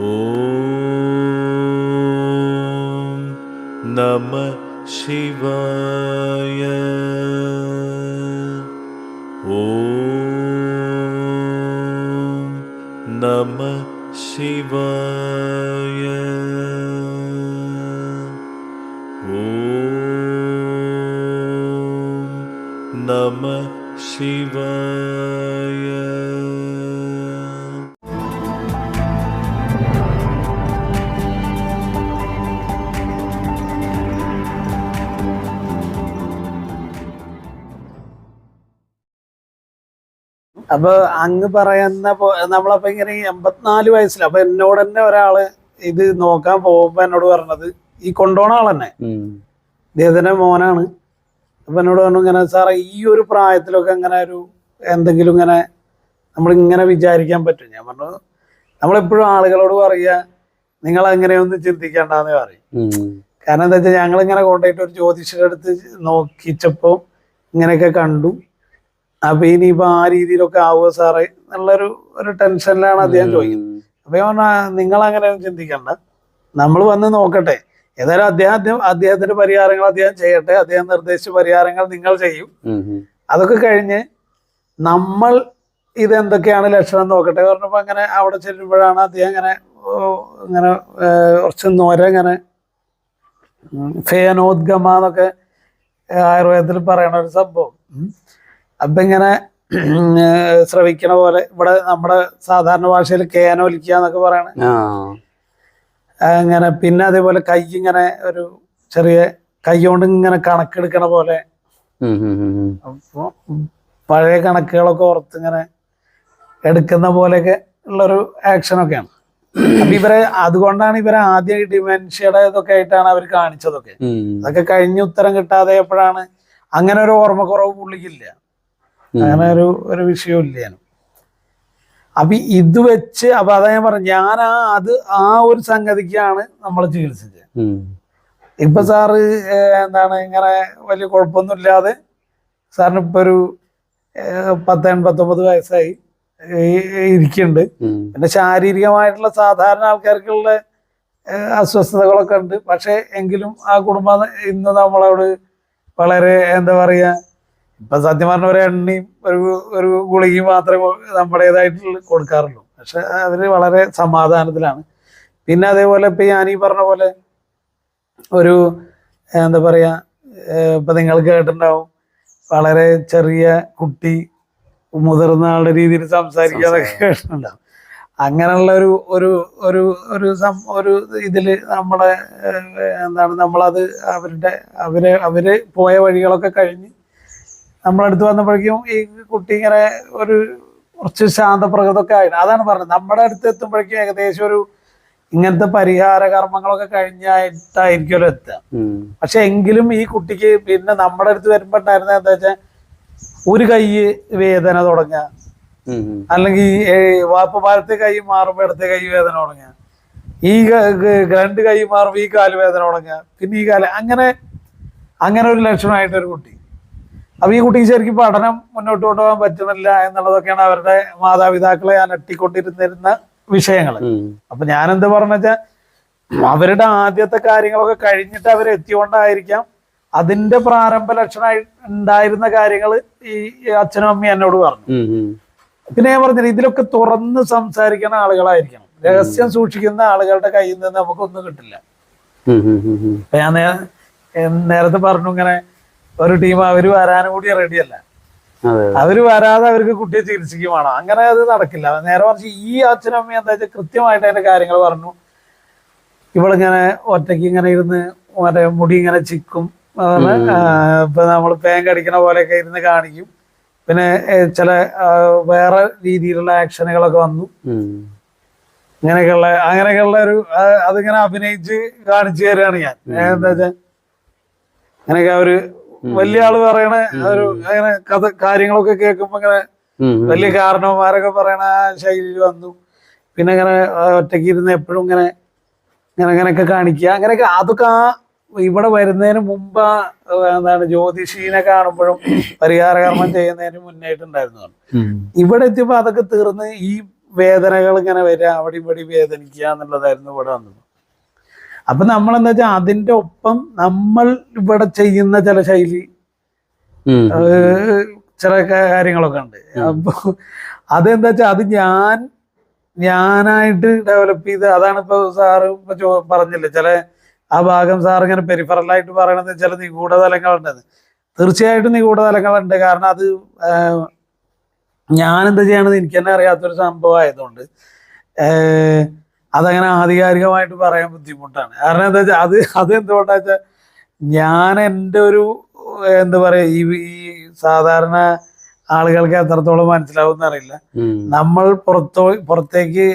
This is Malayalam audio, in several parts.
ഓം നമ ശിവായ. ഓം നമ ശിവായ. ഓം നമ ശിവായ. അപ്പൊ അങ്ങ് പറയുന്ന നമ്മളപ്പോ ഇങ്ങനെ 84 വയസ്സിൽ അപ്പൊ എന്നോട് തന്നെ ഒരാള് ഇത് നോക്കാൻ പോകുമ്പോ എന്നോട് പറഞ്ഞത്, ഈ കൊണ്ടുപോണ ആളെന്നെ ഇദ്ദേഹത്തിന്റെ മോനാണ്. അപ്പൊ എന്നോട് പറഞ്ഞു, ഇങ്ങനെ സാറേ ഈ ഒരു പ്രായത്തിലൊക്കെ ഇങ്ങനെ ഒരു എന്തെങ്കിലും ഇങ്ങനെ നമ്മളിങ്ങനെ വിചാരിക്കാൻ പറ്റും. ഞാൻ പറഞ്ഞു, നമ്മളെപ്പോഴും ആളുകളോട് പറയുക നിങ്ങൾ അങ്ങനെയൊന്നും ചിന്തിക്കേണ്ടെന്ന് പറയും. കാരണം എന്താ വെച്ചാൽ ഞങ്ങളിങ്ങനെ കൊണ്ടുപോയിട്ട് ഒരു ജ്യോതിഷയുടെ അടുത്ത് നോക്കിച്ചപ്പോ ഇങ്ങനെയൊക്കെ കണ്ടു. അപ്പൊ ഇനിയിപ്പോ ആ രീതിയിലൊക്കെ ആവുക സാറേ എന്നുള്ളൊരു ടെൻഷനിലാണ് അദ്ദേഹം ചോദിക്കുന്നത്. അപ്പൊ ഞാൻ പറഞ്ഞാ, നിങ്ങൾ അങ്ങനെയൊന്നും ചിന്തിക്കണ്ട, നമ്മൾ വന്ന് നോക്കട്ടെ. ഏതായാലും അദ്ദേഹത്തിന്റെ പരിഹാരങ്ങൾ അദ്ദേഹം ചെയ്യട്ടെ. അദ്ദേഹം നിർദ്ദേശിച്ച പരിഹാരങ്ങൾ നിങ്ങൾ ചെയ്യും. അതൊക്കെ കഴിഞ്ഞ് നമ്മൾ ഇതെന്തൊക്കെയാണ് ലക്ഷണം നോക്കട്ടെ പറഞ്ഞപ്പോ അങ്ങനെ അവിടെ ചെല്ലുമ്പോഴാണ് അദ്ദേഹം ഇങ്ങനെ കുറച്ച് നോര ഇങ്ങനെ ഫേനോദ്ഗമ എന്നൊക്കെ ആയുർവേദത്തിൽ പറയണ ഒരു സംഭവം. അപ്പൊ ഇങ്ങനെ ശ്രവിക്കണ പോലെ, ഇവിടെ നമ്മുടെ സാധാരണ ഭാഷയിൽ കേനോലിക്കുക എന്നൊക്കെ പറയണ അങ്ങനെ. പിന്നെ അതേപോലെ കൈ ഇങ്ങനെ ഒരു ചെറിയ കൈ കൊണ്ട് ഇങ്ങനെ കണക്കെടുക്കണ പോലെ, അപ്പൊ പഴയ കണക്കുകളൊക്കെ ഓർത്ത് ഇങ്ങനെ എടുക്കുന്ന പോലെയൊക്കെ ഉള്ളൊരു ആക്ഷനൊക്കെയാണ്. അപ്പൊ അതുകൊണ്ടാണ് ഇവരെ ആദ്യം ഡിമെൻഷ്യയുടെ ഇതൊക്കെ ആയിട്ടാണ് അവർ കാണിച്ചതൊക്കെ. അതൊക്കെ കഴിഞ്ഞ് ഉത്തരം കിട്ടാതെ എപ്പോഴാണ് അങ്ങനെ ഒരു ഓർമ്മക്കുറവ് പുള്ളിക്കില്ല, അങ്ങനെ ഒരു വിഷയവും ഇല്ല. അപ്പൊ ഇത് വെച്ച് അപ്പൊ അതാ ഞാൻ പറഞ്ഞു, ഞാൻ ആ ഒരു സംഗതിക്കാണ് നമ്മൾ ചികിത്സിച്ചത്. ഇപ്പൊ സാറ് എന്താണ് ഇങ്ങനെ വലിയ കുഴപ്പമൊന്നും ഇല്ലാതെ സാറിന് ഇപ്പൊ ഒരു 89 വയസ്സായി ഇരിക്കുന്നുണ്ട്. പിന്നെ ശാരീരികമായിട്ടുള്ള സാധാരണ ആൾക്കാർക്കുള്ള അസ്വസ്ഥതകളൊക്കെ ഉണ്ട്. പക്ഷെ എങ്കിലും ആ കുടുംബം ഇന്ന് നമ്മളോട് വളരെ എന്താ പറയാ, ഇപ്പൊ സത്യം പറഞ്ഞ ഒരു എണ്ണയും ഒരു ഗുളികയും മാത്രമേ നമ്മുടേതായിട്ട് കൊടുക്കാറുള്ളൂ. പക്ഷെ അവര് വളരെ സമാധാനത്തിലാണ്. പിന്നെ അതേപോലെ ഇപ്പൊ ഞാനീ പറഞ്ഞ പോലെ ഒരു എന്താ പറയാ, ഇപ്പൊ നിങ്ങൾ കേട്ടിട്ടുണ്ടാവും, വളരെ ചെറിയ കുട്ടി മുതിർന്ന ആളുടെ രീതിയിൽ സംസാരിക്കാതൊക്കെ കേട്ടിട്ടുണ്ടാവും. അങ്ങനെയുള്ള ഒരു ഇതില് നമ്മളെ എന്താണ് നമ്മളത് അവര് പോയ വഴികളൊക്കെ കഴിഞ്ഞ് നമ്മളടുത്ത് വന്നപ്പോഴേക്കും ഈ കുട്ടി ഇങ്ങനെ കുറച്ച് ശാന്തപ്രകൃതമൊക്കെ ആയിട്ട്, അതാണ് പറഞ്ഞത്, നമ്മുടെ അടുത്ത് എത്തുമ്പോഴേക്കും ഏകദേശം ഇങ്ങനത്തെ പരിഹാര കർമ്മങ്ങളൊക്കെ കഴിഞ്ഞായിട്ടായിരിക്കുമല്ലോ എത്തുക. പക്ഷെ എങ്കിലും ഈ കുട്ടിക്ക് പിന്നെ നമ്മുടെ അടുത്ത് വരുമ്പോ ഉണ്ടായിരുന്ന എന്താ വെച്ചാൽ, ഒരു കൈ വേദന തുടങ്ങുക, അല്ലെങ്കിൽ വലത്തെ കൈ മാറുമ്പോ ഇടത്തെ കൈ വേദന തുടങ്ങുക, ഈ 2 കൈ മാറുമ്പോ ഈ കാല് വേദന തുടങ്ങുക, പിന്നെ ഈ കാല് അങ്ങനെ ഒരു ലക്ഷണമായിട്ടൊരു കുട്ടി. അപ്പൊ ഈ കുട്ടിക്ക് ശരിക്കും പഠനം മുന്നോട്ട് കൊണ്ടുപോകാൻ പറ്റുന്നില്ല എന്നുള്ളതൊക്കെയാണ് അവരുടെ മാതാപിതാക്കളെ അലട്ടിക്കൊണ്ടിരുന്നിരുന്ന വിഷയങ്ങൾ. അപ്പൊ ഞാനെന്ത് പറഞ്ഞാൽ, അവരുടെ ആദ്യത്തെ കാര്യങ്ങളൊക്കെ കഴിഞ്ഞിട്ട് അവരെത്തിയോണ്ടായിരിക്കാം അതിന്റെ പ്രാരംഭ ലക്ഷണമായി ഉണ്ടായിരുന്ന കാര്യങ്ങൾ ഈ അച്ഛനും അമ്മയും എന്നോട് പറഞ്ഞു. പിന്നെ ഞാൻ പറഞ്ഞില്ല, ഇതിലൊക്കെ തുറന്ന് സംസാരിക്കുന്ന ആളുകളായിരിക്കണം. രഹസ്യം സൂക്ഷിക്കുന്ന ആളുകളുടെ കയ്യിൽ നിന്ന് നമുക്കൊന്നും കിട്ടില്ല. ഞാൻ നേരത്തെ പറഞ്ഞു, ഇങ്ങനെ ഒരു ടീം അവര് വരാനും കൂടി റെഡിയല്ല. അവര് വരാതെ അവർക്ക് കുട്ടിയെ ചികിത്സിക്കുവാണോ, അങ്ങനെ അത് നടക്കില്ല. നേരെ മറിച്ച് ഈ അച്ഛനും അമ്മയും എന്താ വെച്ചാൽ കൃത്യമായിട്ട് അതിന്റെ കാര്യങ്ങൾ പറഞ്ഞു. ഇവളിങ്ങനെ ഒറ്റയ്ക്ക് ഇങ്ങനെ ഇരുന്ന് മറ്റേ മുടി ഇങ്ങനെ ചിക്കും, ഇപ്പൊ നമ്മൾ പേൻ കടിക്കണ പോലെയൊക്കെ ഇരുന്ന് കാണിക്കും. പിന്നെ ചില വേറെ രീതിയിലുള്ള ആക്ഷനുകളൊക്കെ വന്നു. അങ്ങനെയൊക്കെയുള്ള അതിങ്ങനെ അഭിനയിച്ച് കാണിച്ചു തരികയാണ് ഞാൻ. എന്താ വെച്ചാൽ അങ്ങനെയൊക്കെ വലിയ ആള് പറയണ അങ്ങനെ കാര്യങ്ങളൊക്കെ കേൾക്കുമ്പോ ഇങ്ങനെ വലിയ കാരണവന്മാരൊക്കെ പറയണ ആ ശൈലിയിൽ വന്നു. പിന്നെ ഇങ്ങനെ ഒറ്റയ്ക്ക് ഇരുന്ന് എപ്പോഴും അങ്ങനെയൊക്കെ കാണിക്കുക. അങ്ങനെയൊക്കെ അതൊക്കെ ഇവിടെ വരുന്നതിന് മുമ്പ് എന്താണ് ജ്യോതിഷീനെ കാണുമ്പോഴും പരിഹാര കർമ്മം ചെയ്യുന്നതിന് മുന്നായിട്ടുണ്ടായിരുന്നു. ഇവിടെ എത്തിയപ്പോ അതൊക്കെ തീർന്ന് ഈ വേദനകൾ ഇങ്ങനെ വരിക, അവിടെ ഇവിടെ വേദനിക്കുക എന്നുള്ളതായിരുന്നു ഇവിടെ വന്നത്. അപ്പൊ നമ്മളെന്താ വെച്ചാൽ അതിന്റെ ഒപ്പം നമ്മൾ ഇവിടെ ചെയ്യുന്ന ചില ശൈലി ചില കാര്യങ്ങളൊക്കെ ഉണ്ട്. അപ്പൊ അതെന്താ വെച്ചാൽ അത് ഞാനായിട്ട് ഡെവലപ്പ് ചെയ്ത്, അതാണ് ഇപ്പൊ സാറ് ഇപ്പൊ പറഞ്ഞില്ലേ ചില ആ ഭാഗം സാർ ഇങ്ങനെ പെരിഫറലായിട്ട് പറയണത് ചില നിഗൂഢ തലങ്ങളുണ്ടെന്ന്. തീർച്ചയായിട്ടും നിഗൂഢ തലങ്ങളുണ്ട്. കാരണം അത് ഞാനെന്താ ചെയ്യണത് എനിക്ക് തന്നെ അറിയാത്തൊരു സംഭവം ആയതുകൊണ്ട് അതങ്ങനെ ആധികാരികമായിട്ട് പറയാൻ ബുദ്ധിമുട്ടാണ്. കാരണം എന്താ വെച്ചാൽ അതെന്തുകൊണ്ടാ വെച്ചാൽ ഞാൻ എൻ്റെ ഒരു എന്താ പറയാ ഈ സാധാരണ ആളുകൾക്ക് എത്രത്തോളം മനസ്സിലാവും എന്നറിയില്ല. നമ്മൾ പുറത്തേക്ക്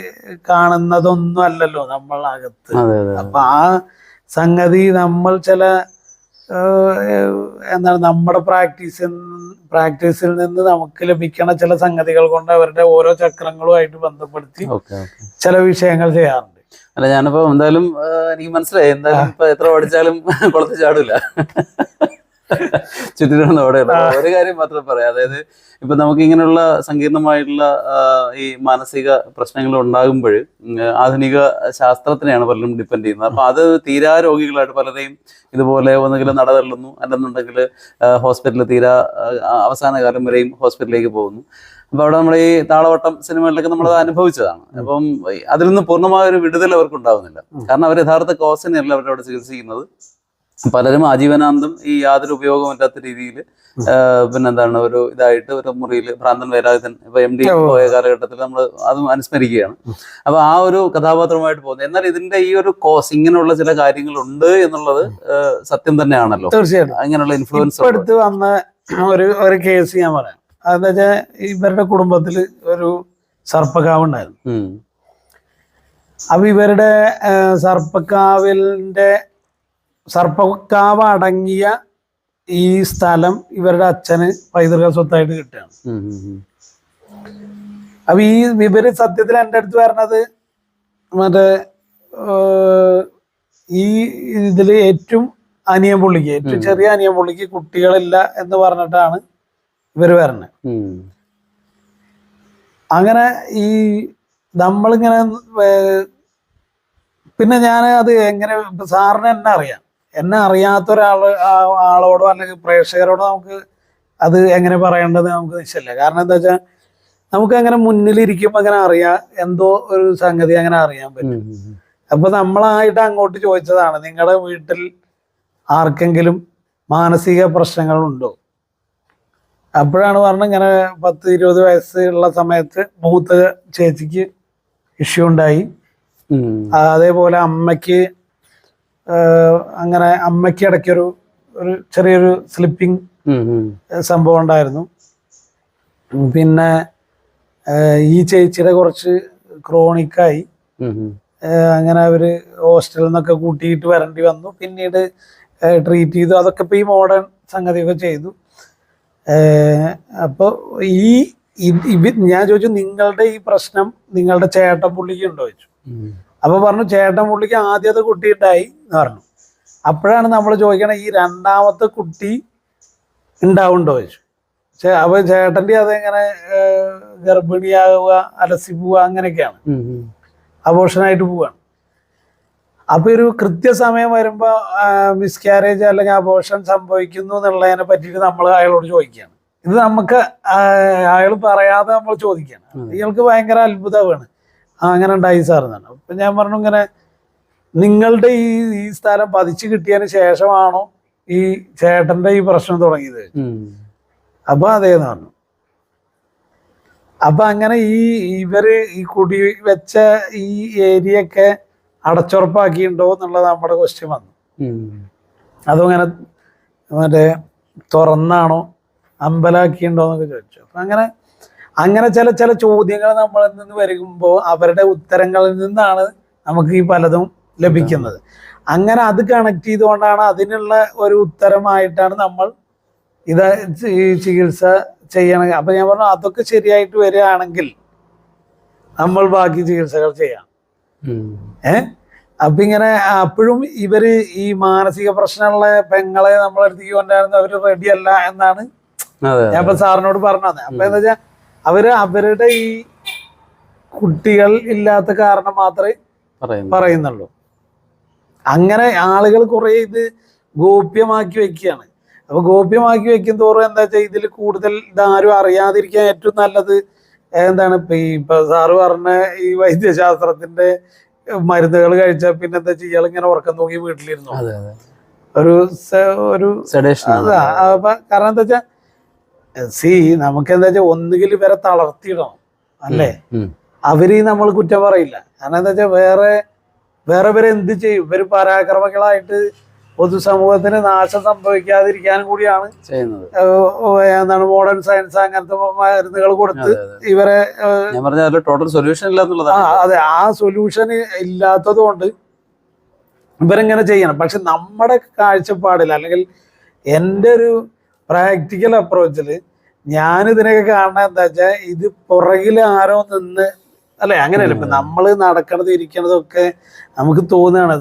കാണുന്നതൊന്നും അല്ലല്ലോ നമ്മൾ അകത്ത്. അപ്പൊ ആ സംഗതി നമ്മൾ ചില എന്താണ് നമ്മുടെ പ്രാക്ടീസിൽ നിന്ന് നമുക്ക് ലഭിക്കണ ചില സംഗതികൾ കൊണ്ട് അവരുടെ ഓരോ ചക്രങ്ങളുമായിട്ട് ബന്ധപ്പെടുത്തി ചില വിഷയങ്ങൾ ചെയ്യാറുണ്ട്. അല്ല, ഞാനിപ്പോ എന്തായാലും എനിക്ക് മനസ്സിലായി, എന്തായാലും ഇപ്പൊ എത്ര പഠിച്ചാലും കുളത്ത് ചാടില്ല, ചുറ്റിനും ഓടെയുള്ള ഒരു കാര്യം മാത്രം പറയാം. അതായത് ഇപ്പൊ നമുക്ക് ഇങ്ങനെയുള്ള സങ്കീർണമായിട്ടുള്ള ഈ മാനസിക പ്രശ്നങ്ങൾ ഉണ്ടാകുമ്പോൾ ആധുനിക ശാസ്ത്രത്തിനെയാണ് പലരും ഡിപ്പെൻഡ് ചെയ്യുന്നത്. അപ്പൊ അത് തീരാ രോഗികളായിട്ട് പലരെയും ഇതുപോലെ ഒന്നുകിൽ നടതള്ളുന്നു, അല്ലെന്നുണ്ടെങ്കിൽ ഹോസ്പിറ്റലിൽ അവസാന കാലം വരെയും ഹോസ്പിറ്റലിലേക്ക് പോകുന്നു. അപ്പൊ അവിടെ നമ്മൾ ഈ താളവട്ടം സിനിമകളിലൊക്കെ നമ്മളത് അനുഭവിച്ചതാണ്. അപ്പം അതിൽ നിന്ന് പൂർണ്ണമായ ഒരു വിടുതൽ അവർക്ക് ഉണ്ടാവുന്നില്ല. കാരണം അവർ യഥാർത്ഥ കോസിനെയല്ല അവരവിടെ ചികിത്സിക്കുന്നത്. പലരും ആജീവനാന്തം ഈ യാതൊരു ഉപയോഗമില്ലാത്ത രീതിയിൽ പിന്നെന്താണ് ഒരു ഇതായിട്ട് ഒരു മുറിയിൽ ഭ്രാന്തൻ വേലായുധൻ ഇപ്പൊ MD പോയ കാലഘട്ടത്തിൽ നമ്മൾ അതും അനുസ്മരിക്കുകയാണ്. അപ്പൊ ആ ഒരു കഥാപാത്രമായിട്ട് പോകുന്നത്. എന്നാൽ ഇതിന്റെ ഈ ഒരു കോസ് ഇങ്ങനെയുള്ള ചില കാര്യങ്ങളുണ്ട് എന്നുള്ളത് സത്യം തന്നെയാണല്ലോ. തീർച്ചയായിട്ടും അങ്ങനെയുള്ള ഇൻഫ്ലുവൻസ് അടുത്ത് വന്ന ഒരു കേസ് ഞാൻ പറയാം. അതെന്താ വെച്ചാൽ ഇവരുടെ കുടുംബത്തില് ഒരു സർപ്പക്കാവ് ഉണ്ടായിരുന്നു. അപ്പൊ ഇവരുടെ സർപ്പക്കാവ് അടങ്ങിയ ഈ സ്ഥലം ഇവരുടെ അച്ഛന് പൈതൃക സ്വത്തായിട്ട് കിട്ടുകയാണ്. അപ്പൊ ഇവര് സത്യത്തിൽ എൻ്റെ അടുത്ത് വരണത് മറ്റേ ഈ ഇതില് ഏറ്റവും ചെറിയ അനിയൻ പുള്ളിക്ക് കുട്ടികളില്ല എന്ന് പറഞ്ഞിട്ടാണ് ഇവര് വരണത്. അങ്ങനെ ഈ നമ്മളിങ്ങനെ പിന്നെ ഞാൻ അത് എങ്ങനെ സാറിന് എന്നെ അറിയാത്ത ആളോടോ അല്ലെങ്കിൽ പ്രേക്ഷകരോടോ നമുക്ക് അത് എങ്ങനെ പറയേണ്ടത് നമുക്ക് നിശ്ചയമില്ല. കാരണം എന്താ വെച്ചാൽ നമുക്ക് അങ്ങനെ മുന്നിലിരിക്കുമ്പോൾ അങ്ങനെ അറിയാം, എന്തോ ഒരു സംഗതി അങ്ങനെ അറിയാൻ പറ്റും. അപ്പൊ നമ്മളായിട്ട് അങ്ങോട്ട് ചോദിച്ചതാണ്, നിങ്ങളുടെ വീട്ടിൽ ആർക്കെങ്കിലും മാനസിക പ്രശ്നങ്ങളുണ്ടോ? അപ്പോഴാണ് പറഞ്ഞത് ഇങ്ങനെ 10-20 വയസ്സുള്ള സമയത്ത് മൂത്ത ചേച്ചിക്ക് ഇഷ്യൂ ഉണ്ടായി. അതേപോലെ അമ്മയ്ക്ക് ഇടയ്ക്കൊരു ചെറിയൊരു സ്ലിപ്പിംഗ് സംഭവം ഉണ്ടായിരുന്നു. പിന്നെ ഈ ചേച്ചിയുടെ കുറച്ച് ക്രോണിക്കായി. അങ്ങനെ അവര് ഹോസ്റ്റലിൽ നിന്നൊക്കെ കൂട്ടിയിട്ട് വരേണ്ടി വന്നു. പിന്നീട് ട്രീറ്റ് ചെയ്തു. അതൊക്കെ ഇപ്പൊ ഈ മോഡേൺ സംഗതിയൊക്കെ ചെയ്തു. അപ്പൊ ഞാൻ ചോദിച്ചു, നിങ്ങളുടെ ഈ പ്രശ്നം നിങ്ങളുടെ ചേട്ടൻ പുള്ളിക്ക് ഉണ്ടോ ചോദിച്ചു. അപ്പൊ പറഞ്ഞു ചേട്ടൻ പുള്ളിക്ക് ആദ്യത്തെ കുട്ടി ഉണ്ടായി എന്ന് പറഞ്ഞു. അപ്പോഴാണ് നമ്മൾ ചോദിക്കണേ, ഈ രണ്ടാമത്തെ കുട്ടി ഉണ്ടാവുണ്ടോ ചോദിച്ചു. അപ്പൊ ചേട്ടൻ്റെ അതെങ്ങനെ ഗർഭിണിയാവുക, അലസി പോവുക, അങ്ങനെയൊക്കെയാണ്, അബോർഷനായിട്ട് പോവാണ്. അപ്പൊ ഒരു കൃത്യസമയം വരുമ്പോ മിസ്കാരേജ് അല്ലെങ്കിൽ അബോർഷൻ സംഭവിക്കുന്നു എന്നുള്ളതിനെ പറ്റിയിട്ട് നമ്മൾ അയാളോട് ചോദിക്കുകയാണ്. ഇത് നമുക്ക് അയാൾ പറയാതെ നമ്മൾ ചോദിക്കുകയാണ്. ഇയാൾക്ക് ഭയങ്കര അത്ഭുതമാണ്, അങ്ങനെ ഉണ്ടായി സാർ എന്നാണ്. അപ്പൊ ഞാൻ പറഞ്ഞു, ഇങ്ങനെ നിങ്ങളുടെ ഈ സ്ഥലം പതിച്ചു കിട്ടിയതിന് ശേഷമാണോ ഈ ചേട്ടന്റെ ഈ പ്രശ്നം തുടങ്ങിയത്? അപ്പൊ അതേന്ന് പറഞ്ഞു. അപ്പൊ അങ്ങനെ ഇവര് ഈ കുടി വെച്ച ഈ ഏരിയ ഒക്കെ അടച്ചുറപ്പാക്കിയിട്ടുണ്ടോ എന്നുള്ളത് നമ്മുടെ ക്വസ്റ്റ്യൻ വന്നു. അതും അങ്ങനെ മറ്റേ തുറന്നാണോ അമ്പലാക്കിയിട്ടുണ്ടോ എന്നൊക്കെ ചോദിച്ചു. അപ്പൊ അങ്ങനെ ചില ചോദ്യങ്ങൾ നമ്മളിൽ നിന്ന് വരുമ്പോൾ അവരുടെ ഉത്തരങ്ങളിൽ നിന്നാണ് നമുക്ക് ഈ പലതും ലഭിക്കുന്നത്. അങ്ങനെ അത് കണക്ട് ചെയ്തുകൊണ്ടാണ് അതിനുള്ള ഒരു ഉത്തരമായിട്ടാണ് നമ്മൾ ഈ ചികിത്സ ചെയ്യണം. അപ്പൊ ഞാൻ പറഞ്ഞു, അതൊക്കെ ശരിയായിട്ട് വരികയാണെങ്കിൽ നമ്മൾ ബാക്കി ചികിത്സകൾ ചെയ്യാം. അപ്പൊ ഇങ്ങനെ അപ്പോഴും ഇവര് ഈ മാനസിക പ്രശ്നമുള്ള പെങ്ങളെ നമ്മളെടുത്തേക്ക് കൊണ്ടായിരുന്നു അവര് റെഡിയല്ല എന്നാണ് ഞാൻ ഇപ്പൊ സാറിനോട് പറഞ്ഞത്. അപ്പൊ എന്താ വെച്ചാൽ അവരുടെ ഈ കുട്ടികൾ ഇല്ലാത്ത കാരണം മാത്രമേ പറയുന്നുള്ളൂ. അങ്ങനെ ആളുകൾ കുറെ ഇത് ഗോപ്യമാക്കി വെക്കുകയാണ്. അപ്പൊ ഗോപ്യമാക്കി വെക്കും തോറും എന്താ വെച്ചാൽ ഇതിൽ കൂടുതൽ ഇതാരും അറിയാതിരിക്കാൻ ഏറ്റവും നല്ലത് എന്താണ്, ഇപ്പൊ സാറ് പറഞ്ഞ ഈ വൈദ്യശാസ്ത്രത്തിന്റെ മരുന്നുകൾ കഴിച്ചാൽ പിന്നെ എന്താ ചെയ്യാൻ, ഇങ്ങനെ ഉറക്കം തൂങ്ങി വീട്ടിലിരുന്നു ഒരു കാരണം എന്താ വെച്ചാ നമുക്ക് എന്താ വെച്ചാൽ ഒന്നുകിൽ ഇവരെ തളർത്തിയിടണം, അല്ലേ? അവര് നമ്മൾ കുറ്റം പറയില്ല. കാരണം എന്താ വെച്ചാൽ വേറെ ഇവരെ എന്ത് ചെയ്യും? ഇവര് പരാക്രമങ്ങളായിട്ട് പൊതുസമൂഹത്തിന് നാശം സംഭവിക്കാതിരിക്കാനും കൂടിയാണ് എന്താണ് മോഡേൺ സയൻസ് അങ്ങനത്തെ മരുന്നുകൾ കൊടുത്ത് ഇവരെ ടോട്ടൽ സൊല്യൂഷൻ അതെ, ആ സൊല്യൂഷൻ ഇല്ലാത്തത് കൊണ്ട് ഇവരെങ്ങനെ ചെയ്യണം. പക്ഷെ നമ്മുടെ കാഴ്ചപ്പാടിൽ അല്ലെങ്കിൽ എൻ്റെ ഒരു പ്രാക്ടിക്കൽ അപ്രോച്ചിൽ ഞാനിതിനൊക്കെ കാണുന്നത് എന്താ വെച്ചാൽ ഇത് പുറകിൽ ആരോ നിന്ന്, അല്ലെ? അങ്ങനെയല്ല. ഇപ്പൊ നമ്മൾ നടക്കണത് ഇരിക്കണതൊക്കെ നമുക്ക് തോന്നുകയാണ്.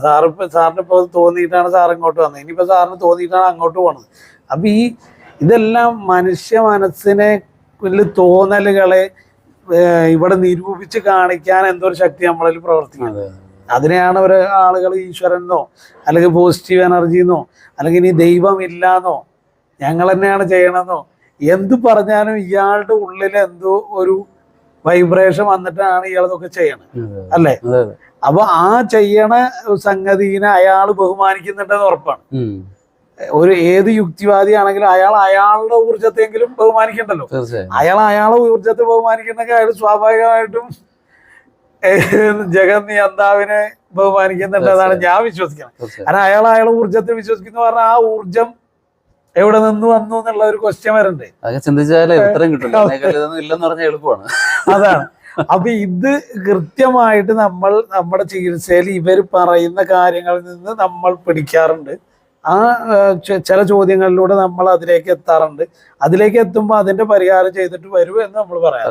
സാറിന് ഇപ്പോൾ തോന്നിയിട്ടാണ് സാർ ഇങ്ങോട്ട് വന്നത്, ഇനിയിപ്പോ സാറിന് തോന്നിയിട്ടാണ് അങ്ങോട്ട് പോണത്. അപ്പൊ ഇതെല്ലാം മനുഷ്യ മനസ്സിനെ തോന്നലുകളെ ഇവിടെ നിരൂപിച്ച് കാണിക്കാൻ എന്തൊരു ശക്തി നമ്മളിൽ പ്രവർത്തിക്കുന്നത്. അതിനെയാണ് ഒരു ആളുകൾ ഈശ്വരനോ അല്ലെങ്കിൽ പോസിറ്റീവ് എനർജിന്നോ അല്ലെങ്കിൽ ഇനി ദൈവമില്ലാന്നോ ഞങ്ങൾ തന്നെയാണ് ചെയ്യണമെന്നോ എന്ത് പറഞ്ഞാലും ഇയാളുടെ ഉള്ളിൽ എന്തോ ഒരു വൈബ്രേഷൻ വന്നിട്ടാണ് ഇയാളതൊക്കെ ചെയ്യണത്, അല്ലേ? അപ്പൊ ആ ചെയ്യണ സംഗതിനെ അയാൾ ബഹുമാനിക്കുന്നുണ്ടെന്ന് ഉറപ്പാണ്. ഒരു ഏത് യുക്തിവാദിയാണെങ്കിലും അയാളുടെ ഊർജത്തെങ്കിലും ബഹുമാനിക്കണ്ടല്ലോ. അയാളെ ഊർജത്തെ ബഹുമാനിക്കണമെങ്കിൽ അയാൾ സ്വാഭാവികമായിട്ടും ജഗന്നിയന്താവിനെ ബഹുമാനിക്കുന്നുണ്ടെന്നാണ് ഞാൻ വിശ്വസിക്കുന്നത്. കാരണം അയാളെ ഊർജത്തെ വിശ്വസിക്കുന്ന പറഞ്ഞാൽ ആ ഊർജം എവിടെ നിന്ന് വന്നു എന്നുള്ള ഒരു ക്വസ്റ്റ്യൻ വരണ്ടേ? എളുപ്പമാണ്. അതാണ്. അപ്പൊ ഇത് കൃത്യമായിട്ട് നമ്മൾ നമ്മുടെ ചികിത്സയിൽ ഇവർ പറയുന്ന കാര്യങ്ങളിൽ നിന്ന് നമ്മൾ പിടിക്കാറുണ്ട്. ആ ചില ചോദ്യങ്ങളിലൂടെ നമ്മൾ അതിലേക്ക് എത്താറുണ്ട്. അതിലേക്ക് എത്തുമ്പോൾ അതിന്റെ പരിഹാരം ചെയ്തിട്ട് വരൂ എന്ന് നമ്മൾ പറയാം.